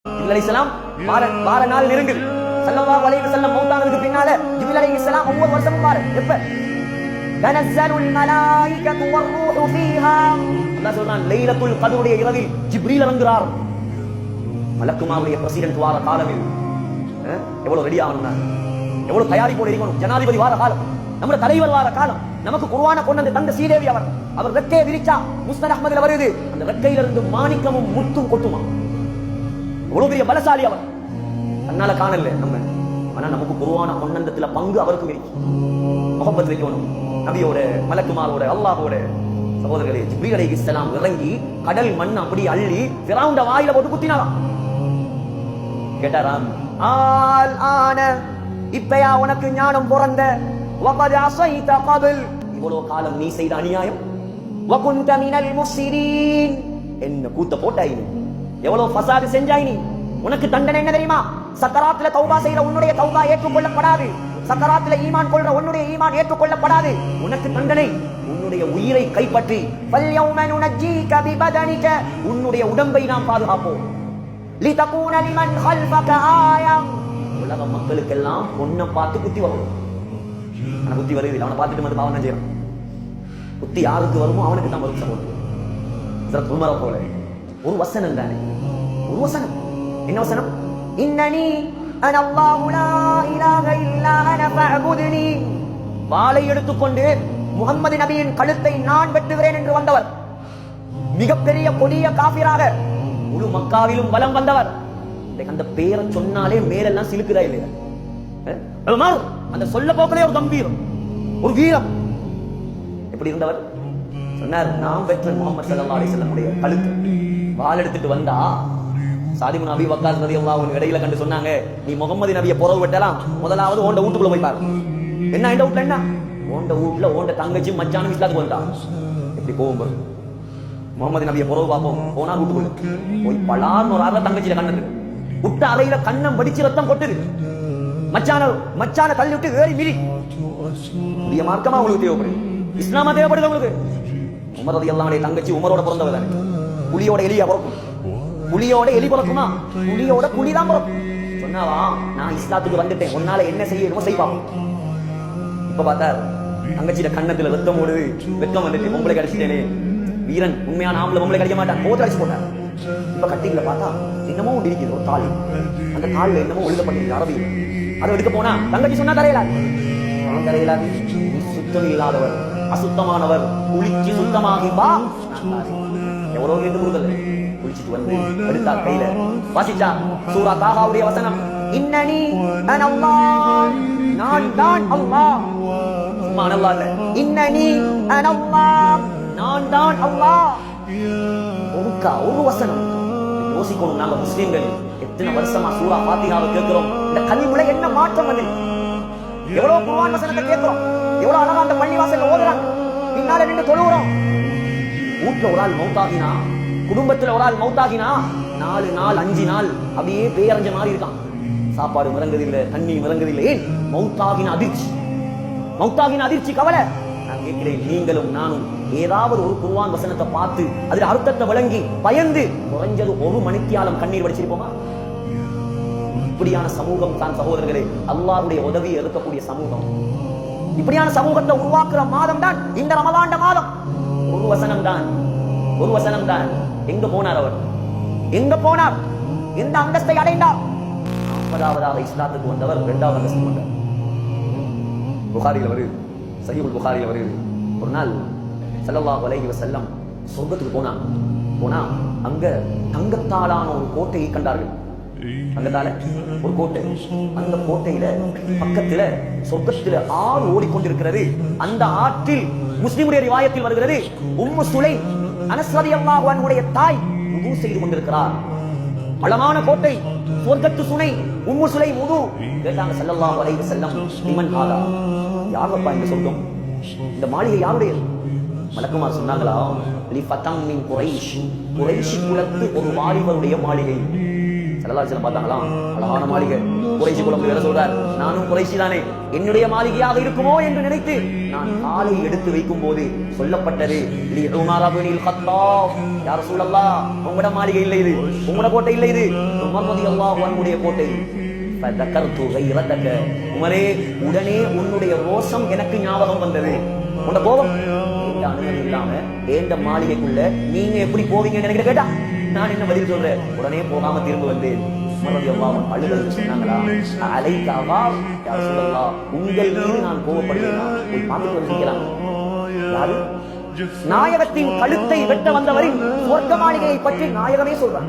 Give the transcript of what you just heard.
ஜிப்ரீல் அலைஹிஸ்ஸலாம் வார நாள் நெருங்குது. ஸல்லல்லாஹு அலைஹி வஸல்லம் மௌத்தானதுக்கு பின்னால ஜிப்ரீல் அலைஹிஸ்ஸலாம் ஒவ்வொரு வருஷமும் வார எப்ப தனஸ்ஸலுல் மலாயிகத்து வர்ரூஹு ஃபீஹா அல்லாஹ் சொல்றான் லைலத்துல் கத்ருடைய இரவில் ஜிப்ரீல் இறங்குறார். மலக்குமாவுடைய பிரசிடென்ட் வார காலம் இது. எவ்வளவு ரெடி ஆகணும்னா எவ்வளவு தயாரிப்போடு இருக்கணும். ஜனாதிபதி வார காலம், நம்ம தலைவர் வார காலம், நமக்கு குர்ஆன கொண்டு வந்து தந்த ஸ்ரீதேவி அவர் ரெக்கையை விரிச்சா முஸ்னத் அஹ்மதுல வருது, அந்த ரெக்கையில இருந்து மாணிக்கமும் முத்தும் கொட்டுமா. எவ்வளவு பெரிய பலசாலி அவர். அதனால காணல நம்ம, ஆனா நமக்கு குர்ஆன கொண்டத்துல பங்கு அவருக்கும் இருக்கு. முஹப்பத் வைக்கணும் நபியோட, மலக்குமாரோட, அல்லாஹ்வோட. சகோதரர்களே, ஜிப்ரீல் அலைஹிஸ்ஸலாம் இறங்கி கடல் மண் அப்படி அள்ளி ஃபிரௌன்ட வாயில போட்டு குத்தினாராம். கேட்டாராம், ஆல் ஆன இப்பயா உனக்கு ஞானம் பிறந்த, வகத் அஸைத கபில் இவ்வளவு காலம் நீ செய்த அநியாயம், வகுன்த மினல் முஃஸிரீன் என்ன கூத்த போட்டாய் நீ, எவ்வளவு ஃபசாது செஞ்சாய் நீ. உனக்கு தண்டனை என்ன தெரியுமா? சக்கராத்துல தௌபா செய்யற உன்னுடைய தௌபா ஏற்றுக்கொள்ளப்படாது. சக்கராத்துல ஈமான் கொள்ற உன்னுடைய ஈமான் ஏற்றுக்கொள்ளப்படாது. உனக்கு தண்டனை உன்னுடைய உயிரை கைப்பற்றி ஃபல்யௌம நுனஜ்ஜீக பிபதனிக உன்னுடைய உடம்பை நாம் பாதுகாப்போம். லிதகூன லிமன் கல்ஃபக ஆயா உலக மக்களுக்கெல்லாம் உன்னை பார்த்து குத்தி வரும். ஆனா குத்தி வருது, அவனை பார்த்துட்டு வந்து பாவம் செய்யறான். குத்தி யாருக்கு வருமோ அவனுக்கு தான் வரும். சகோதரர் உமர போல ஒரு வசனம் தானே, ஒரு வசனம். என்ன வசனம்? இன்னனி அன அல்லாஹு லா இலாஹ இல்லா அன ஃபஅபுத்னி. வாளை எடுத்துக்கொண்டு முஹம்மது நபியின் கழுத்தை நான் வெட்டுகிறேன் என்று வந்தவர், மிகப்பெரிய கொடிய காபிராக முழு மக்காவிலும் வலம் வந்தவர். அந்த பேரை சொன்னாலே மேலெல்லாம் சிலுக்குதா இல்லையா? அந்த சொல்ல போக்கலே ஒரு கம்பீரம், ஒரு வீரம். எப்படி இருந்தவர் சொன்னார், நான் பெற்ற முஹம்மது ஸல்லல்லாஹு அலைஹி வஸல்லம் உடைய கழுத்து. வாள் எடுத்துட்டு வந்தா சாதி இப்னு அபீ வக்காஸ் ரலியல்லாஹு அன்ஹு இடையில கண்டு சொன்னாங்க, நீ முகமது நபியை புறவு வெட்டலாம், முதலாவது ஓண்ட வீட்டுக்குள்ள போய் பாரு. என்ன இந்த வீட்டுல என்ன? ஓண்ட வீட்டுல ஓண்ட தங்கச்சி மச்சானும் இஸ்லாத்துக்கு வந்தா. எப்படி கோவம் வரும்? முகமது நபியை புறவு பார்ப்போம், போனா வீட்டுக்குள்ள போய் பலார்னு ஒரு அறை தங்கச்சியில கண்ணு விட்ட அறையில கண்ணம் வடிச்சு ரத்தம் கொட்டுது. மச்சான தள்ளி விட்டு ஏறி மிரி. புதிய மார்க்கமா உங்களுக்கு தேவைப்படுது, இஸ்லாமா தேவைப்படுது உங்களுக்கு. உமர் ரலியல்லாஹு அன்ஹு தங்கச்சி உமரோட பிறந்தவர் தானே. புலியோட எலியா பிறக்கும்? புலியோட எலி பிறக்குமா? புலியோட புலிதான் பிறக்கும். சொன்னாவா, நான் இஸ்லாத்துக்கு வந்துட்டேன், உன்னால என்ன செய்யணுமோ செய்வாங்க. இப்ப பார்த்தா தங்கச்சியில கண்ணத்துல ரத்தம் ஓடுது, வெக்கம் வந்துட்டு பொம்பளை கிடைச்சிட்டேனே. வீரன் உண்மையான ஆம்பளை பொம்பளை கிடைக்க மாட்டான், போட்டு அடிச்சு போட்டார். இப்ப கட்டிங்கள பார்த்தா என்னமோ ஒன்று இருக்குது, ஒரு தாள். அந்த தாள்ல என்னமோ எழுதப்பட்டிருக்கு அரபியில். அதை எடுக்க போனா தங்கச்சி சொன்னா தரையலாது, தரையலாது. சுத்தம் இல்லாதவர், அசுத்தமானவர், குளிச்சு சுத்தமாகி வா. எவ்வளவு கேட்டு கொடுக்கல, குளிச்சுட்டு வந்து எடுத்தா கையில வாசிச்சா சூரா தாஹாவுடைய வசனம், இன்னனி அன அல்லாஹ் நான் தான் அல்லாஹ். சுப்ஹானல்லாஹ் இல்ல, இன்னனி அன அல்லாஹ் நான் தான் அல்லாஹ். ஒரு வசனம் யோசிக்கணும். நாங்க முஸ்லிம்கள் எத்தனை வருஷமா சூரா ஃபாத்திஹாவை கேட்கிறோம். இந்த கல்விமுறை என்ன மாற்றம் வந்து? எவ்வளவு குர்ஆன் வசனத்தை கேட்கிறோம், எவ்வளவு அழகா அந்த பள்ளிவாசல்ல ஓதுறாங்க, பின்னால நின்று தொழுகிறோம். வீட்டுல ஒரு ஆள் மௌத்தாகினா, குடும்பத்துல ஒரு ஆள் மௌத்தாகினா 4 நாள் 5 நாள் அப்படியே பேரஞ்ச மாதிரி இருக்கான். சாப்பாடு மிறங்குதில்லை, தண்ணி மிறங்குதில்லை. ஏன்? மௌத்தாகின அதிர்ச்சி, மௌத்தாகின அதிர்ச்சி, கவலை. நான் கேட்கிறேன், நீங்களும் நானும் ஏதாவது ஒரு குர்ஆன் வசனத்தை பார்த்து அதில் அர்த்தத்தை விளங்கி பயந்து குறைஞ்சது ஒரு மணித்தியாலம் கண்ணீர் வடிச்சிருப்போமா? இப்படியான சமூகம் தான் சகோதரர்களே அல்லாஹ்வுடைய உதவி இருக்கக்கூடிய சமூகம். இப்படியான சமூகத்தை உருவாக்குற மாதம் தான் இந்த ரமலான் மாதம். ஒரு வசனம் தான், ஒரு வசனம் தான். எங்க போனார் அவர்? எங்க போனார்? எந்த அந்தஸ்தை அடைந்தார்? 40வது இஸ்லாத்துக்கு வந்தவர் 2வது அந்தஸ்து வந்தார். புகாரில வருது, சஹீஹுல் புகாரில வருது. ஒரு நாள் ஸல்லல்லாஹு அலைஹி வஸல்லம் சொர்க்கத்துக்கு போனா அங்க தங்கத்தாலான ஒரு கோட்டையை கண்டார்கள். தங்கத்தால ஒரு கோட்டை. அந்த கோட்டையில பக்கத்துல சொர்க்கத்துல ஆறு ஓடிக்கொண்டிருக்கிறது. அந்த ஆற்றில் முஸ்லிமுடைய ரிவாயத்தில் வருகிறது, உம்மு சுலைம் அனஸ் ரலியல்லாஹு அன்ஹுடைய தாய் வுது செய்து கொண்டிருக்கிறார். பலமான கோட்டை, சொர்க்கத்து சுனை. உம்மு சுலைம் வுது கேட்டாங்க ஸல்லல்லாஹு அலைஹி வஸல்லம், லிமன் ஹாதா? யாரப்பா இந்த சொர்க்கம், இந்த மாளிகை யாருடையது? மலக்குமார் சொன்னாங்களா, லி ஃபதம் மின் குரைஷ், குரைஷ் குலத்து ஒரு வாலிபருடைய மாளிகை. ஸல்லல்லாஹு பார்த்தாங்களாம், அழகான மாளிகை. குறைஷி குலம் வேற சொல்றார், நானும் குறைஷி தானே, என்னுடைய மாளிகையாக இருக்குமோ என்று நினைத்து நான் காலை எடுத்து வைக்கும் போது சொல்லப்பட்டது, லி உமர் இப்னுல் கத்தாப், யா ரசூலல்லாஹ், உங்களோட மாளிகை இல்லை இது, உங்களோட கோட்டை இல்லை இது, உமர் ரலியல்லாஹு அன்ஹுடைய கோட்டை. ஃபதகர்து கைரதக, உமரே, உடனே உன்னுடைய ரோஷம் எனக்கு ஞாபகம் வந்தது. உன்ட கோபம் இந்த அனுமதி இல்லாம ஏந்த மாளிகைக்குள்ள நீங்க எப்படி போவீங்கன்னு எனக்கு கேட்டா நான் என்ன பதில் சொல்றேன்? உடனே போகாம திரும்ப வந்து அழுது சொன்னாங்களா, அலைக்காவா யா ரசூலல்லாஹ், உங்கள் மீது நான் கோபப்படுகிறேன், போய் பார்த்துட்டு வந்திருக்கலாம். யாரு? நாயகத்தின் கழுத்தை வெட்ட வந்தவரின் சொர்க்க மாளிகையை பற்றி நாயகமே சொல்றான்.